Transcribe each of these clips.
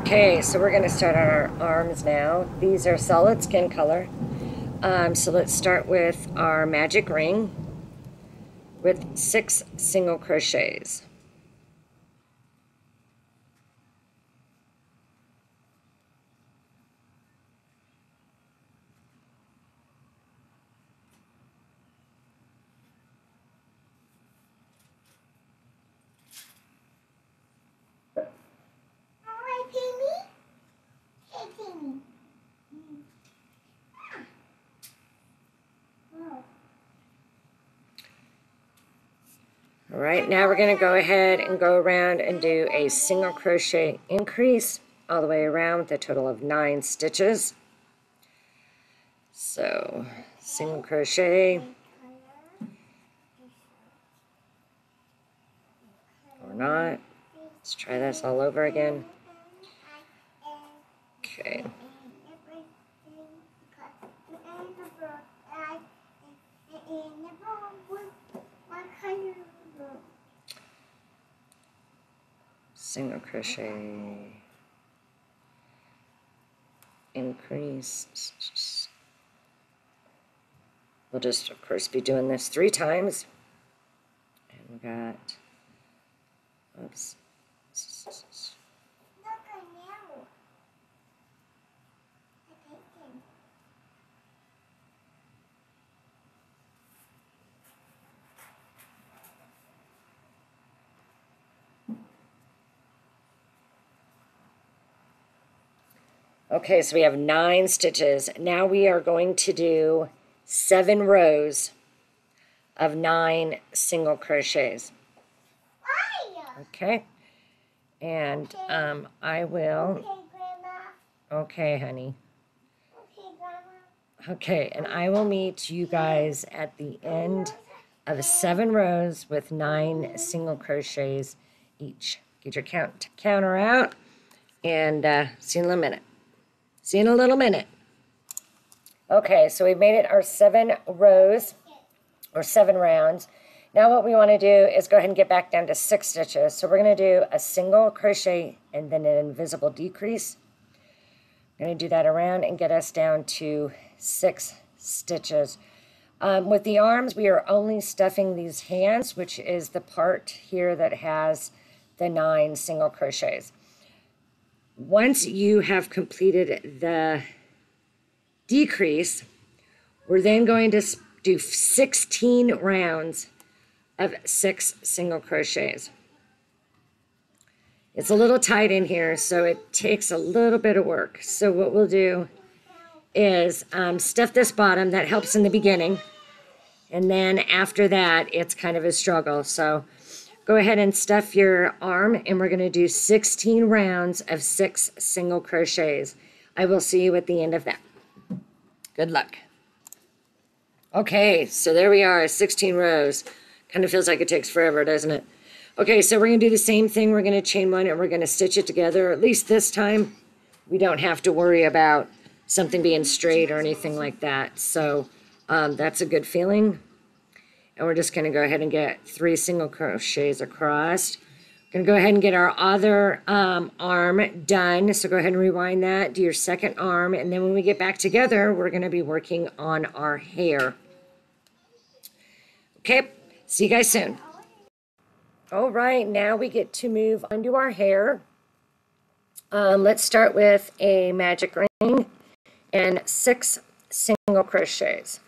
Okay, so we're going to start on our arms now. These are solid skin color. So let's start with our magic ring with 6 single crochets. All right, now we're going to go ahead and go around and do a single crochet increase all the way around with a total of 9 stitches. So, single crochet, or not. Let's try this all over again. Okay. Single crochet, increase. We'll just, of course, be doing this 3 times. And we got, oops. Okay, so we have 9 stitches. Now we are going to do 7 rows of 9 single crochets. Okay, and I will. Okay, Grandma. Okay, honey. Okay, Grandma. Okay, and I will meet you guys at the end of 7 rows with 9 single crochets each. Get your counter out, and see you in a minute. See you in a little minute. Okay, so we've made it our 7 rows, or 7 rounds. Now what we want to do is go ahead and get back down to 6 stitches. So we're going to do a single crochet and then an invisible decrease. I'm going to do that around and get us down to 6 stitches. With the arms, we are only stuffing these hands, which is the part here that has the 9 single crochets. Once you have completed the decrease, we're then going to do 16 rounds of 6 single crochets. It's a little tight in here, so it takes a little bit of work. So what we'll do is stuff this bottom. That helps in the beginning. And then after that, it's kind of a struggle. So go ahead and stuff your arm, and we're going to do 16 rounds of 6 single crochets. I will see you at the end of that. Good luck. Okay, so there we are, 16 rows. Kind of feels like it takes forever, doesn't it? Okay, so we're going to do the same thing. We're going to chain 1, and we're going to stitch it together. At least this time, we don't have to worry about something being straight or anything like that. So that's a good feeling. And we're just going to go ahead and get 3 single crochets across. We're going to go ahead and get our other arm done. So go ahead and rewind that. Do your second arm. And then when we get back together, we're going to be working on our hair. Okay, see you guys soon. All right, now we get to move on to our hair. Let's start with a magic ring and 6 single crochets.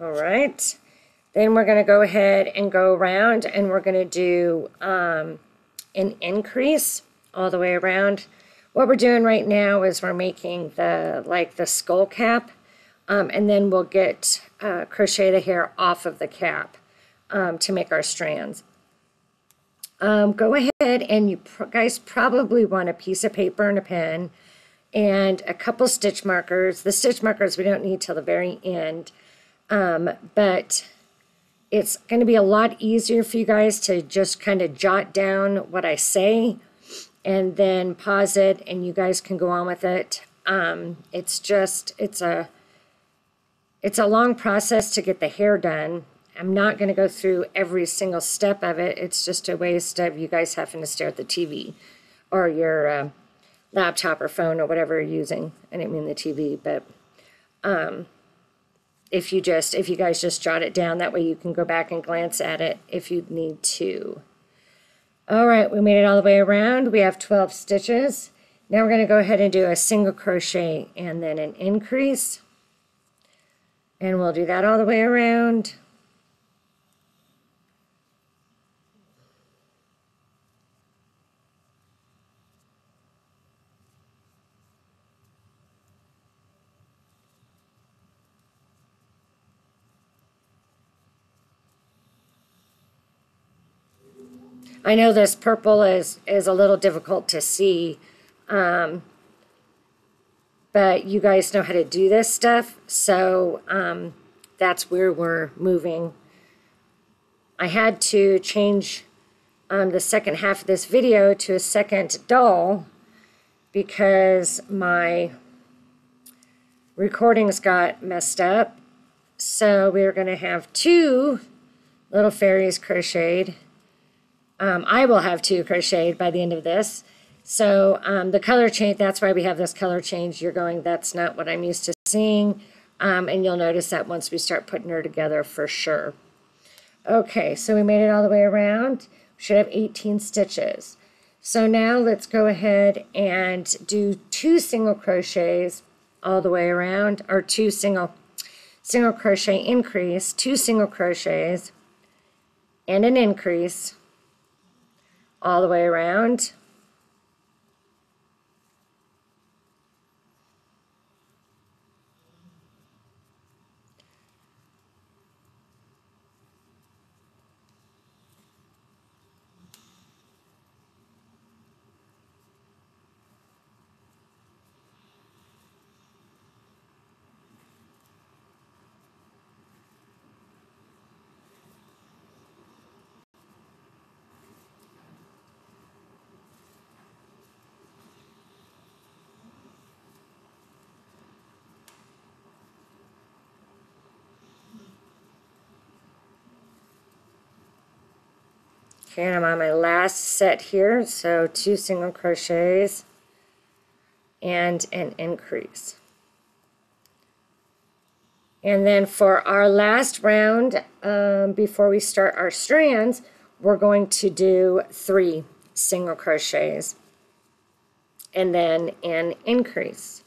All right, then we're going to go ahead and go around, and we're going to do an increase all the way around. What we're doing right now is we're making the skull cap, and then we'll get crochet the hair off of the cap to make our strands. Go ahead, and you guys probably want a piece of paper and a pen and a couple stitch markers. The stitch markers we don't need till the very end. But it's going to be a lot easier for you guys to just kind of jot down what I say and then pause it, and you guys can go on with it. It's a long process to get the hair done. I'm not going to go through every single step of it. It's just a waste of you guys having to stare at the TV or your laptop or phone or whatever you're using. I didn't mean the TV, but if you guys just jot it down, that way you can go back and glance at it if you need to. All right, we made it all the way around. We have 12 stitches. Now we're going to go ahead and do a single crochet and then an increase. And we'll do that all the way around. I know this purple is a little difficult to see, but you guys know how to do this stuff, so that's where we're moving. I had to change the second half of this video to a second doll because my recordings got messed up. So we're going to have 2 little fairies crocheted. I will have 2 crocheted by the end of this. So the color change, that's why we have this color change. You're going, that's not what I'm used to seeing. And you'll notice that once we start putting her together for sure. Okay, so we made it all the way around. We should have 18 stitches. So now let's go ahead and do 2 single crochets all the way around, or 2 single crochet increase, 2 single crochets, and an increase all the way around. Okay, and I'm on my last set here, so 2 single crochets and an increase. And then for our last round, before we start our strands, we're going to do 3 single crochets and then an increase.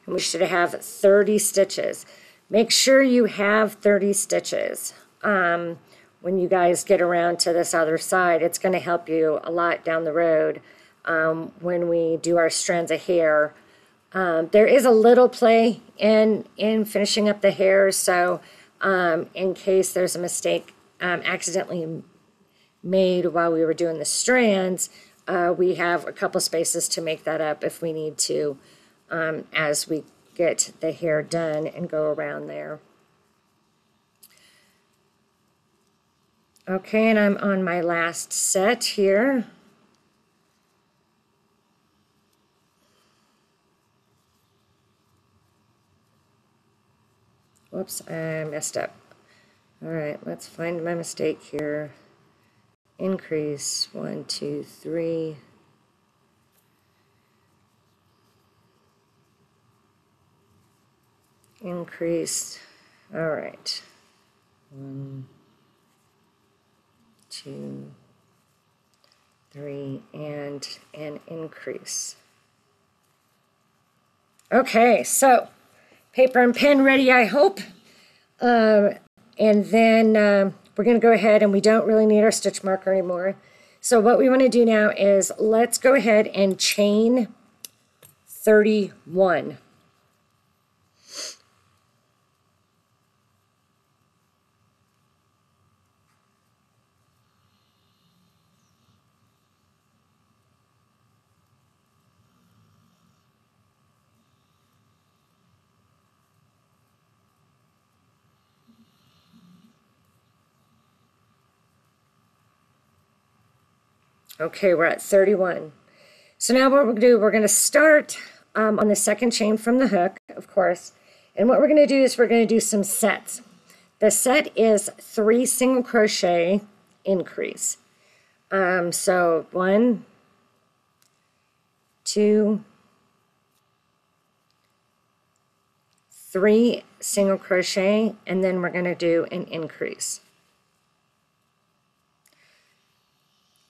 And we should have 30 stitches. Make sure you have 30 stitches. When you guys get around to this other side, it's going to help you a lot down the road when we do our strands of hair. There is a little play in finishing up the hair, so in case there's a mistake accidentally made while we were doing the strands, we have a couple spaces to make that up if we need to as we get the hair done and go around there. Okay, and I'm on my last set here. Whoops, I messed up. All right, let's find my mistake here. Increase, 1, 2, 3. Increase, all right. 1, 2, 3, and an increase. Okay, so paper and pen ready, I hope. And then we're going to go ahead, and we don't really need our stitch marker anymore. So what we want to do now is let's go ahead and chain 31. Okay, we're at 31. So now what we're going to do, we're going to start on the second chain from the hook, of course. And what we're going to do is we're going to do some sets. The set is 3 single crochet increase. So 1, 2, 3 single crochet, and then we're going to do an increase.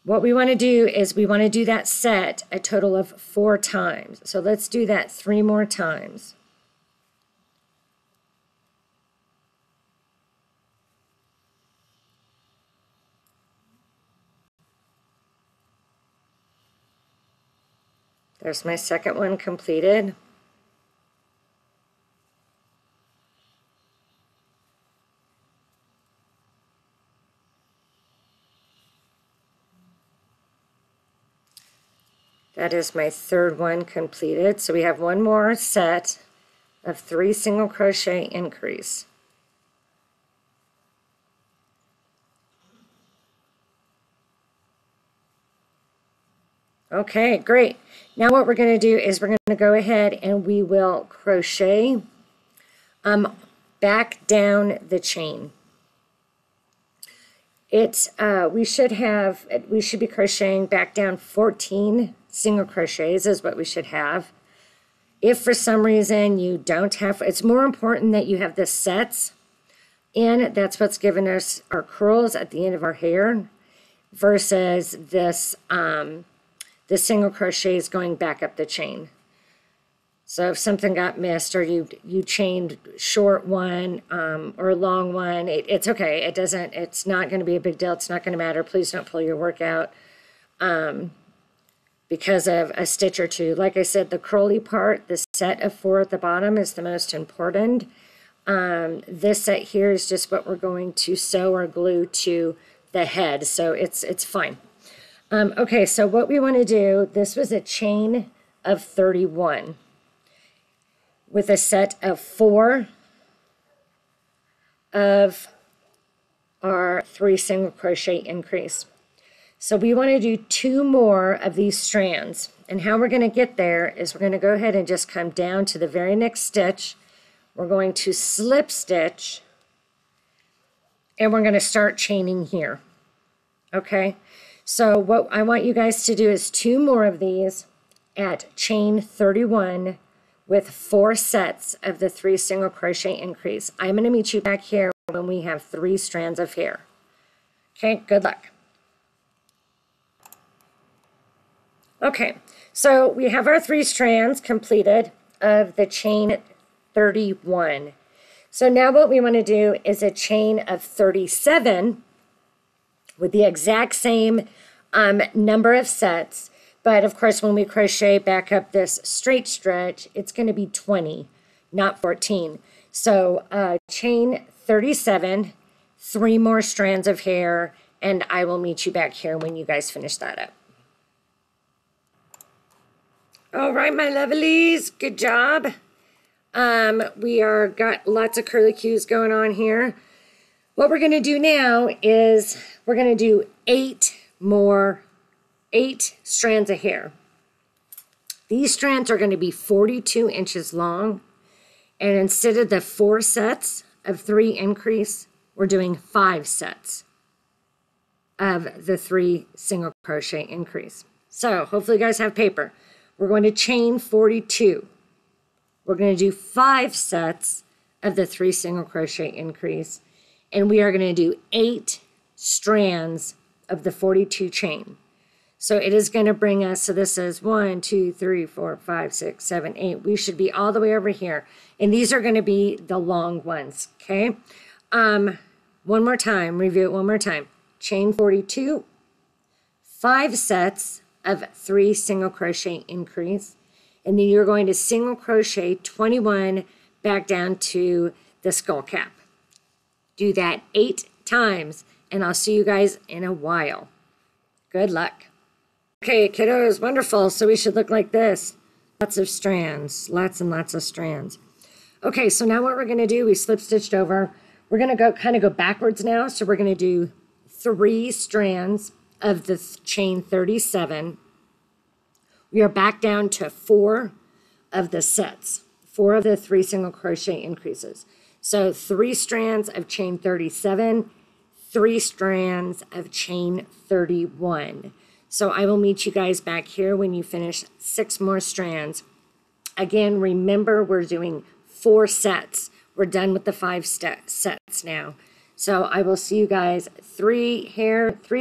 What we want to do is we want to do that set a total of 4 times. So let's do that 3 more times. There's my second one completed. That is my third one completed. So we have one more set of 3 single crochet increase. Okay, great. Now what we're going to do is we're going to go ahead and we will crochet back down the chain. We should be crocheting back down 14 single crochets is what we should have. If for some reason you don't have, it's more important that you have the sets in. That's what's given us our curls at the end of our hair versus this the single crochets going back up the chain. So if something got missed or you chained short one or a long one, it's okay. It's not going to be a big deal. It's not going to matter. Please don't pull your work out because of a stitch or two. Like I said, the curly part, the set of 4 at the bottom is the most important. This set here is just what we're going to sew or glue to the head. So it's fine. Okay, so what we want to do, this was a chain of 31 with a set of 4 of our 3 single crochet increase. So we want to do 2 more of these strands. And how we're going to get there is we're going to go ahead and just come down to the very next stitch. We're going to slip stitch and we're going to start chaining here. Okay, so what I want you guys to do is 2 more of these at chain 31 with 4 sets of the 3 single crochet increase. I'm going to meet you back here when we have 3 strands of hair. Okay, good luck. Okay, so we have our 3 strands completed of the chain 31. So now what we want to do is a chain of 37 with the exact same number of sets. But of course, when we crochet back up this straight stretch, it's going to be 20, not 14. So chain 37, 3 more strands of hair, and I will meet you back here when you guys finish that up. All right, my lovelies, good job. We got lots of curlicues going on here. What we're going to do now is we're going to do 8 strands of hair. These strands are going to be 42 inches long, and instead of the 4 sets of 3 increase, we're doing 5 sets of the 3 single crochet increase. So hopefully you guys have paper. We're going to chain 42. We're going to do 5 sets of the 3 single crochet increase, and we are going to do 8 strands of the 42 chain. So it is going to bring us, so this is 1, 2, 3, 4, 5, 6, 7, 8. We should be all the way over here. And these are going to be the long ones, okay? One more time, review it one more time. Chain 42, 5 sets of 3 single crochet increase, and then you're going to single crochet 21 back down to the skull cap. Do that 8 times, and I'll see you guys in a while. Good luck. Okay, kiddos, wonderful. So we should look like this. Lots of strands, lots and lots of strands. Okay, so now what we're going to do, we slip stitched over. We're going to kind of go backwards now. So we're going to do 3 strands of the chain 37. We are back down to 4 of the sets, 4 of the 3 single crochet increases. So 3 strands of chain 37, 3 strands of chain 31. So I will meet you guys back here when you finish 6 more strands. Again, remember we're doing 4 sets. We're done with the 5 sets now. So I will see you guys 3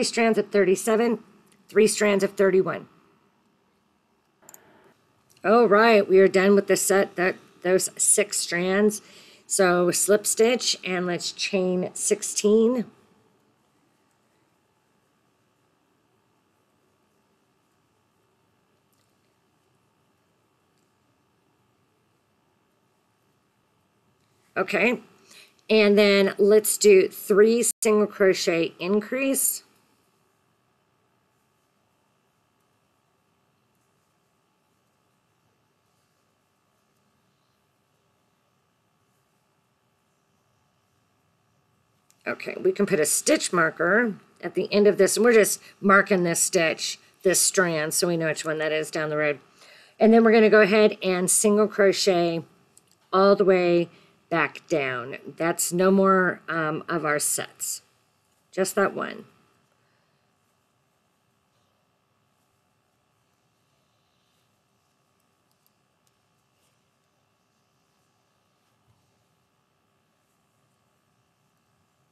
strands of 37, 3 strands of 31. All right, we are done with the set, those 6 strands. So slip stitch and let's chain 16. Okay, and then let's do 3 single crochet increase. Okay, we can put a stitch marker at the end of this, and we're just marking this stitch, this strand, so we know which one that is down the road. And then we're going to go ahead and single crochet all the way back down. That's no more of our sets, just that one.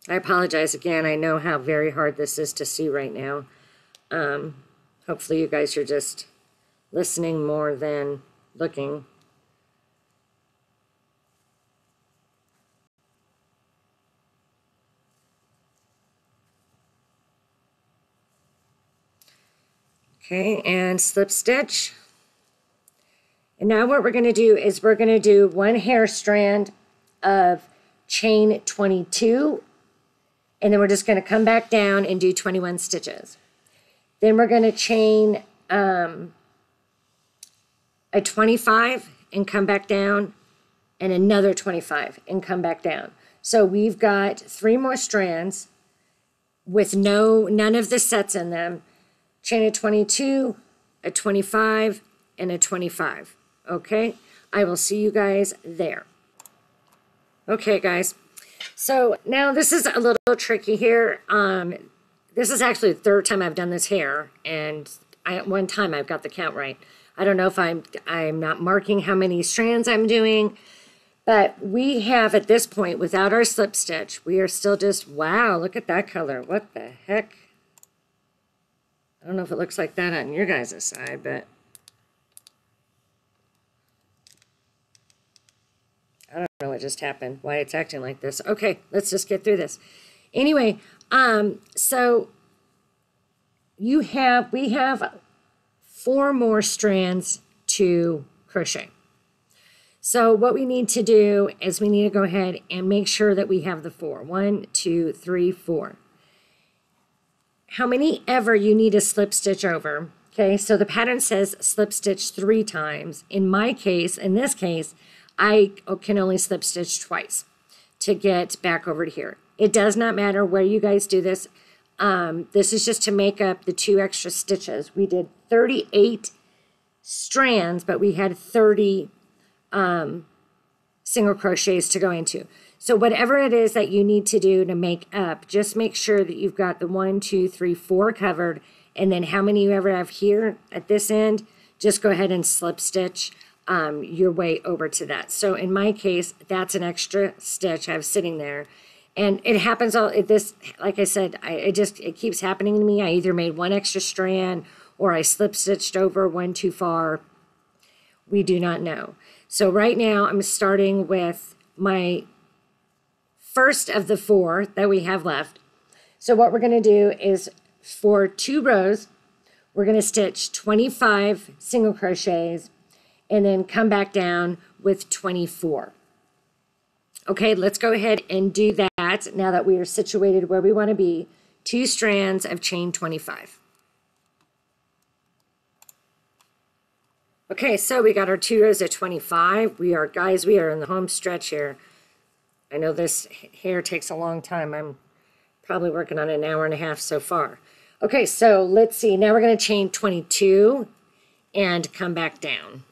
I apologize again. I know how very hard this is to see right now. Hopefully you guys are just listening more than looking. Okay, and slip stitch. And now what we're going to do is we're going to do 1 hair strand of chain 22. And then we're just going to come back down and do 21 stitches. Then we're going to chain a 25 and come back down, and another 25 and come back down. So we've got 3 more strands with none of the sets in them. Chain a 22, a 25, and a 25. Okay, I will see you guys there. Okay, guys. So now this is a little tricky here. This is actually the 3rd time I've done this hair, and at one time I've got the count right. I don't know if I'm not marking how many strands I'm doing, but we have at this point, without our slip stitch, we are still just, wow, look at that color. What the heck? I don't know if it looks like that on your guys' side, but I don't know what just happened, why it's acting like this. Okay, let's just get through this. Anyway, so we have 4 more strands to crochet. So what we need to do is we need to go ahead and make sure that we have the 4. 1, 2, 3, 4. How many ever you need to slip stitch over. Okay, so the pattern says slip stitch 3 times. In my case, in this case, I can only slip stitch twice to get back over to here. It does not matter where you guys do this. This is just to make up the 2 extra stitches. We did 38 strands, but we had 30 single crochets to go into. So whatever it is that you need to do to make up, just make sure that you've got the 1, 2, 3, 4 covered, and then how many you ever have here at this end, just go ahead and slip stitch your way over to that. So in my case, that's an extra stitch I have sitting there. And it happens like I said, it keeps happening to me. I either made 1 extra strand or I slip stitched over 1 too far. We do not know. So right now I'm starting with my first of the 4 that we have left. So what we're going to do is for 2 rows, we're going to stitch 25 single crochets and then come back down with 24. Okay, let's go ahead and do that now that we are situated where we want to be. 2 strands of chain 25. Okay, so we got our 2 rows of 25. We are in the home stretch here. I know this hair takes a long time. I'm probably working on an hour and a half so far. Okay, so let's see. Now we're going to chain 22 and come back down.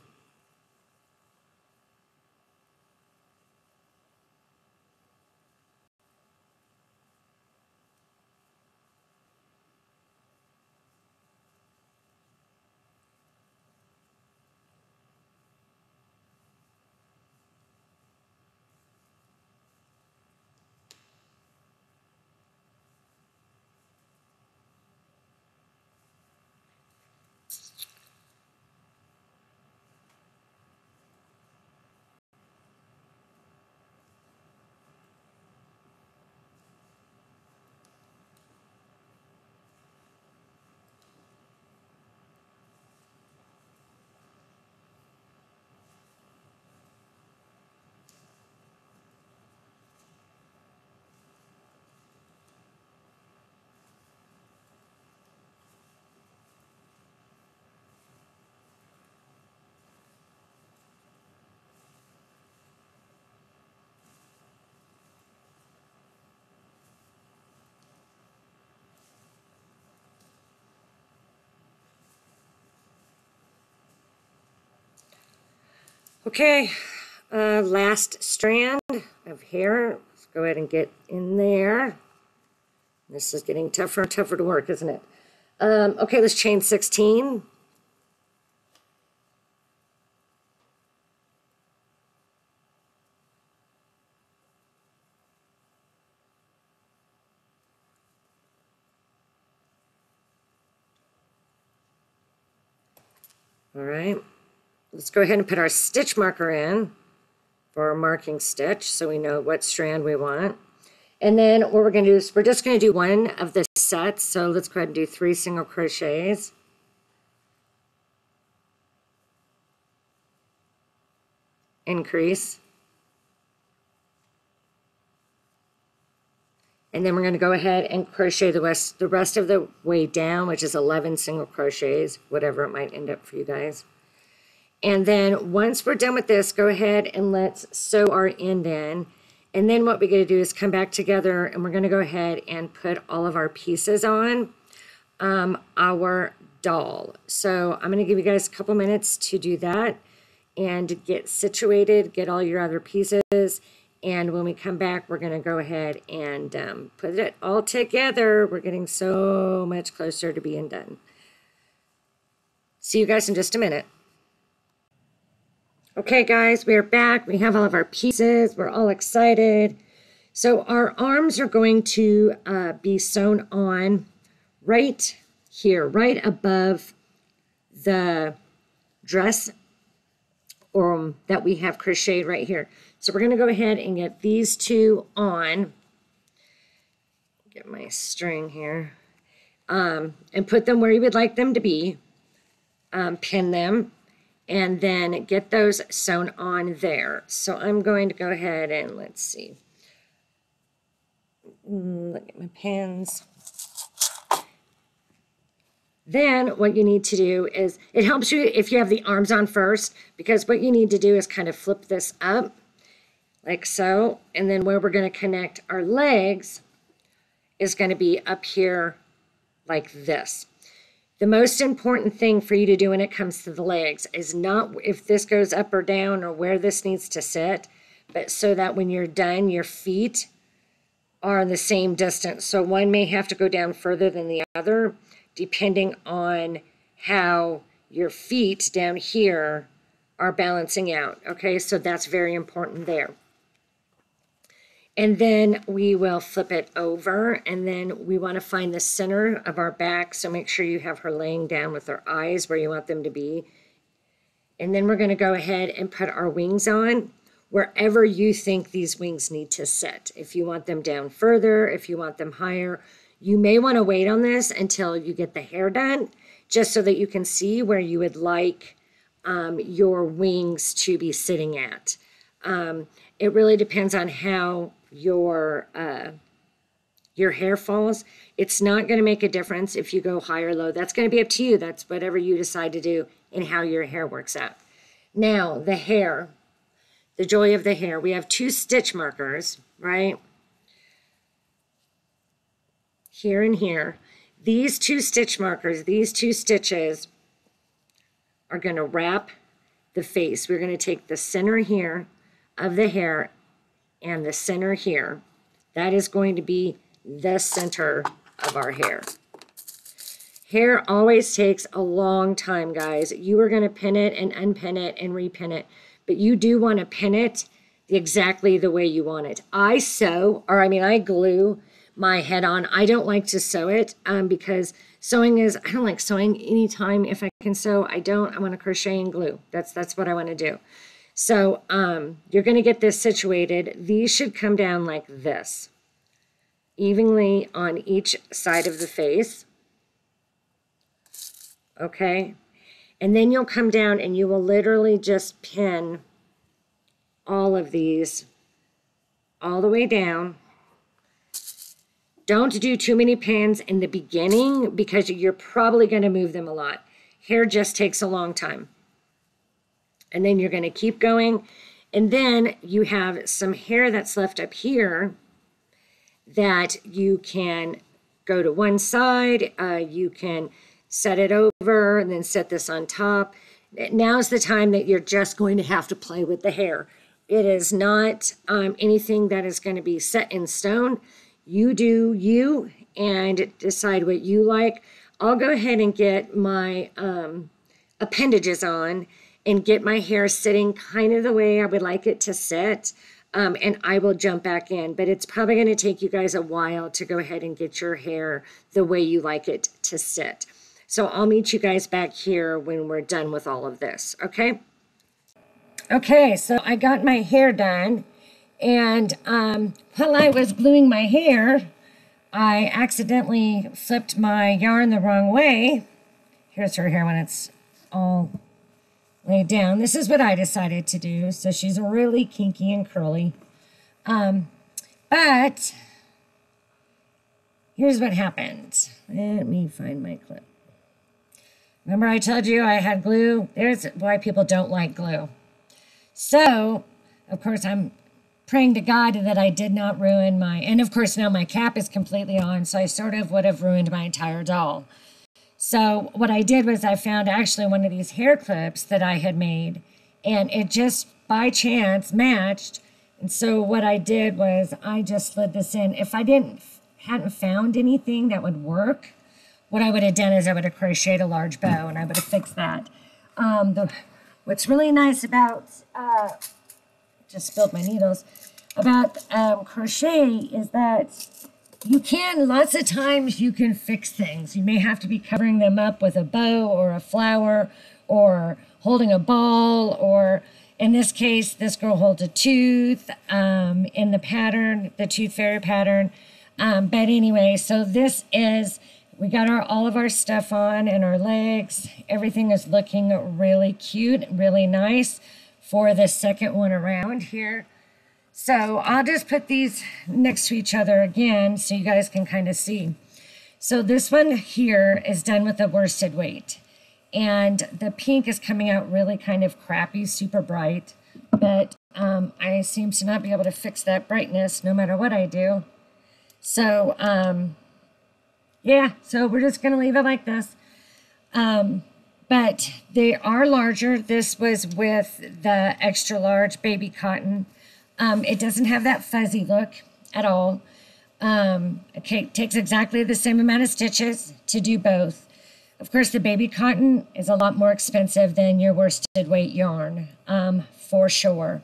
Okay, last strand of hair. Let's go ahead and get in there. This is getting tougher and tougher to work, isn't it? Okay, let's chain 16. All right, let's go ahead and put our stitch marker in for our marking stitch so we know what strand we want. And then what we're going to do is we're just going to do one of the sets. So let's go ahead and do 3 single crochets. Increase. And then we're going to go ahead and crochet the rest of the way down, which is 11 single crochets, whatever it might end up for you guys. And then once we're done with this, go ahead and let's sew our end in. And then what we're going to do is come back together and we're going to go ahead and put all of our pieces on our doll. So I'm going to give you guys a couple minutes to do that and get situated, get all your other pieces. And when we come back, we're going to go ahead and put it all together. We're getting so much closer to being done. See you guys in just a minute. Okay, guys, we are back. We have all of our pieces. We're all excited. So our arms are going to be sewn on right here, right above the dress that we have crocheted right here. So we're going to go ahead and get these two on. Get my string here. And put them where you would like them to be. Pin them. And then get those sewn on there. So I'm going to go ahead and let's see. Look at my pins. Then what you need to do is, it helps you if you have the arms on first, because what you need to do is kind of flip this up like so. And then where we're going to connect our legs is going to be up here like this. The most important thing for you to do when it comes to the legs is not if this goes up or down or where this needs to sit, but so that when you're done, your feet are the same distance. So one may have to go down further than the other, depending on how your feet down here are balancing out. Okay, so that's very important there. And then we will flip it over, and then we want to find the center of our back. So make sure you have her laying down with her eyes where you want them to be. And then we're going to go ahead and put our wings on wherever you think these wings need to sit. If you want them down further, if you want them higher, you may want to wait on this until you get the hair done, just so that you can see where you would like your wings to be sitting at. It really depends on how your hair falls. It's not going to make a difference if you go high or low. That's going to be up to you. That's whatever you decide to do and how your hair works out. Now, the hair, the joy of the hair. We have 2 stitch markers, right? Here and here. these two stitch markers, these two stitches are going to wrap the face. We're going to take the center here of the hair and the center here. That is going to be the center of our hair. Hair always takes a long time, guys. You are going to pin it and unpin it and repin it, but you do want to pin it exactly the way you want it. I glue my head on. I don't like to sew it because I don't like sewing anytime. If I can sew, I don't. I want to crochet and glue. That's what I want to do. So you're going to get this situated. These should come down like this, evenly on each side of the face. Okay? And then you'll come down and you will literally just pin all of these all the way down. Don't do too many pins in the beginning because you're probably going to move them a lot. Hair just takes a long time. And then you're going to keep going. And then you have some hair that's left up here that you can go to one side. You can set it over and then set this on top. Now's the time that you're just going to have to play with the hair. It is not anything that is going to be set in stone. You do you and decide what you like. I'll go ahead and get my appendages on and get my hair sitting kind of the way I would like it to sit. And I will jump back in. But it's probably going to take you guys a while to go ahead and get your hair the way you like it to sit. So I'll meet you guys back here when we're done with all of this, okay? Okay, so I got my hair done. And while I was gluing my hair, I accidentally flipped my yarn the wrong way. Here's her hair when it's all laid down. This is what I decided to do. So she's really kinky and curly. But here's what happened. Let me find my clip. Remember I told you I had glue? There's why people don't like glue. So, of course, I'm praying to God that I did not ruin and of course now my cap is completely on, so I sort of would have ruined my entire doll. So what I did was I found actually one of these hair clips that I had made, and it just by chance matched. And so what I did was I just slid this in. If I hadn't found anything that would work, what I would have done is I would have crocheted a large bow and I would have fixed that. What's really nice about, just spilled my needles, about crochet is that lots of times you can fix things. You may have to be covering them up with a bow or a flower or holding a ball, or in this case, this girl holds a tooth in the pattern, the Tooth Fairy pattern. But anyway, so we got all of our stuff on and our legs. Everything is looking really cute, really nice for the second one around here. So I'll just put these next to each other again so you guys can kind of see. So this one here is done with the worsted weight. And the pink is coming out really kind of crappy, super bright. But I seem to not be able to fix that brightness no matter what I do. So, yeah, so we're just going to leave it like this. But they are larger. This was with the extra large baby cotton. It doesn't have that fuzzy look at all. It takes exactly the same amount of stitches to do both. Of course, the baby cotton is a lot more expensive than your worsted weight yarn, for sure.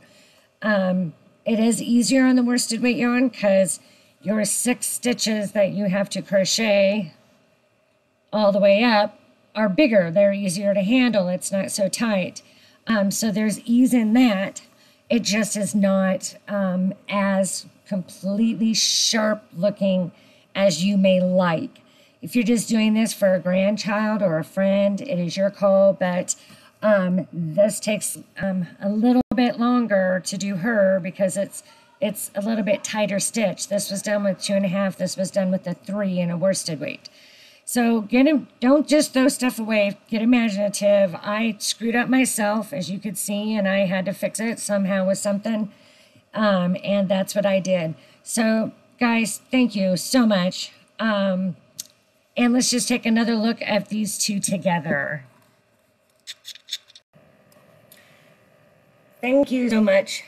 It is easier on the worsted weight yarn because your 6 stitches that you have to crochet all the way up are bigger. They're easier to handle. It's not so tight. So there's ease in that. It just is not as completely sharp looking as you may like. If you're just doing this for a grandchild or a friend, it is your call, but this takes a little bit longer to do her because it's a little bit tighter stitch. This was done with 2.5. This was done with a 3 in a worsted weight. So don't just throw stuff away. Get imaginative. I screwed up myself, as you could see, and I had to fix it somehow with something. And that's what I did. So, guys, thank you so much. And And let's just take another look at these two together. Thank you so much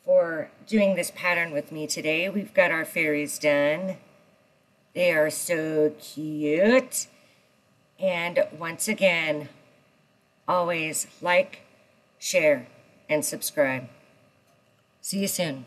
for doing this pattern with me today. We've got our fairies done. They are so cute. And once again, always like, share, and subscribe. See you soon.